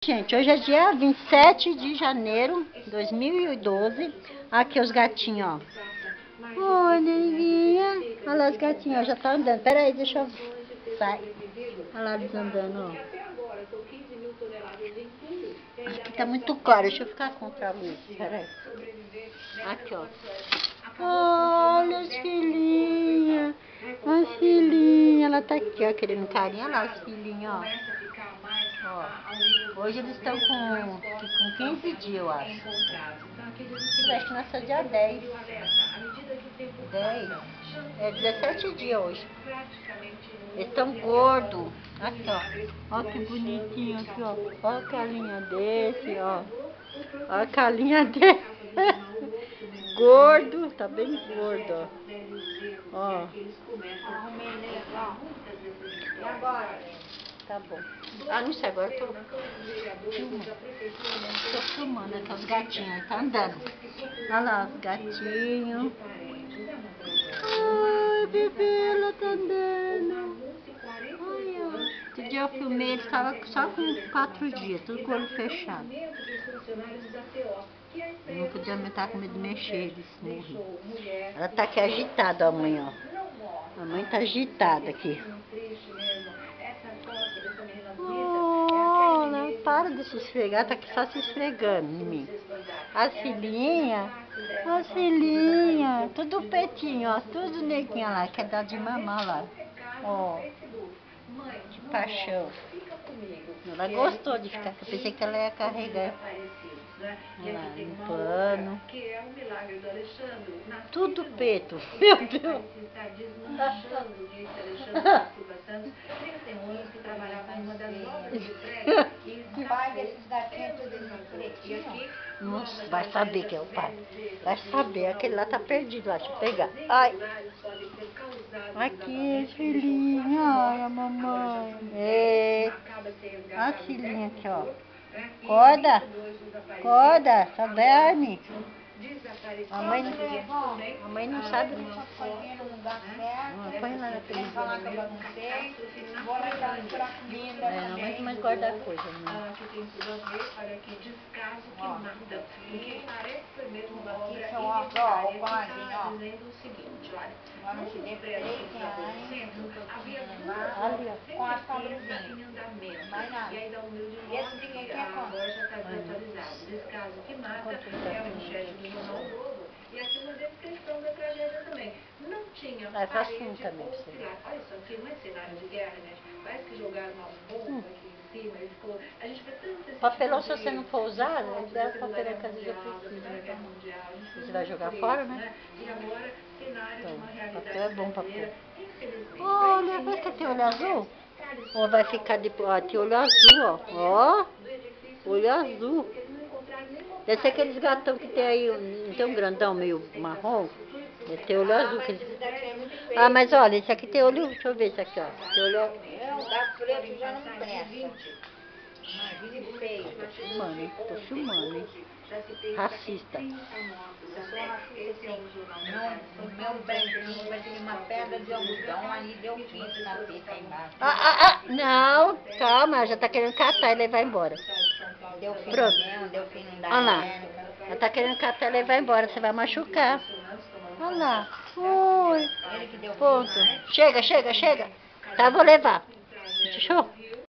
gente, hoje é dia 27 de janeiro de 2012. Aqui os gatinhos, ó. Olha, Liguinha. Olha lá os gatinhos, ó, já tá andando. Pera aí, deixa eu... Sai. Olha lá eles andando, ó. Aqui tá muito claro, deixa eu ficar contra a luz. Pera aí. Aqui, ó. Olha as filhinhas. As filhinhas. Ela tá aqui, ó, querendo carinho. Olha lá os filhinhos, ó. Ó. Hoje eles estão com 15 dias, eu acho. Eu acho que nasceu dia 10. 10. É 17 dias hoje. Eles estão gordos. Aqui, ó. Ó que bonitinho aqui, ó. Ó a carinha desse, ó. Ó a carinha desse. Gordo, tá bem gordo, ó. Ó. E agora? Tá bom. Ah, não sei, agora eu tô filmando. Tô filmando aqui os gatinhos, tá andando. Olha lá os gatinhos. Ai, bebê, ela tá andando. Olha. Outro dia eu filmei, ele estava só com 4 dias, tudo com o olho fechado. Eu não podia estar com medo de mexer, eles morriam. Ela tá aqui agitada, a mãe, ó. A mãe tá agitada aqui. Olha, para de se esfregar, tá aqui só se esfregando em mim. As filhinhas, tudo pretinho, ó, tudo neguinha lá, quer dar de mamar lá. Ó, que paixão. Ela gostou de ficar, eu pensei que ela ia carregar. Olha lá, no pano. Tudo preto, meu Deus. Nossa, vai saber que é o pai. Vai saber, aquele lá tá perdido lá, deixa eu pegar. Ai. Aqui, filhinha, ai, a mamãe. É. A filhinha aqui, ó. Acorda, acorda, só dorme. A mãe não sabe. Põe lá na televisão. Não vai mais guardar coisa, né? Aqui são ó, o coladinho, ó. Vamos se depreender Ali, ó. com as pobrezinhas. Mais nada. E esse brinquedo aqui é quanto? Quanto tá? Faz um também pra você. Olha só, que não é cenário de guerra, né? Parece que jogaram uma bomba aqui em cima e ficou... A gente vê tanto... Papelão, se você não for usar, ele dá papelão que às vezes eu preciso. Você vai jogar fora, né? E agora, cenário de uma realidade. Papel é bom pra pôr. Olha, vai ter olho azul? Ou vai ficar depois? Ó, tem olho azul, ó. Ó, olho azul. Deve ser aqueles gatão que tem aí, não tem um grandão meio marrom? Deve ter olho azul. Que eles... Ah, mas olha, esse aqui tem olho, deixa eu ver esse aqui, ó. Tem olho... Não, gato preto já não presta. Tô filmando, hein? Tô filmando, hein? Racista. Eu sou racista, sim. No meu branquinho vai ter uma pedra de algodão, ali deu 15 na pita embaixo. Não, calma, já tá querendo catar e levar embora. Deu fim Pronto. mesmo, deu fim não dá. Olha lá, ela tá querendo catar e levar embora, você vai machucar. Olha lá, oi. Ponto. Chega, chega, chega. Tá, vou levar. Show.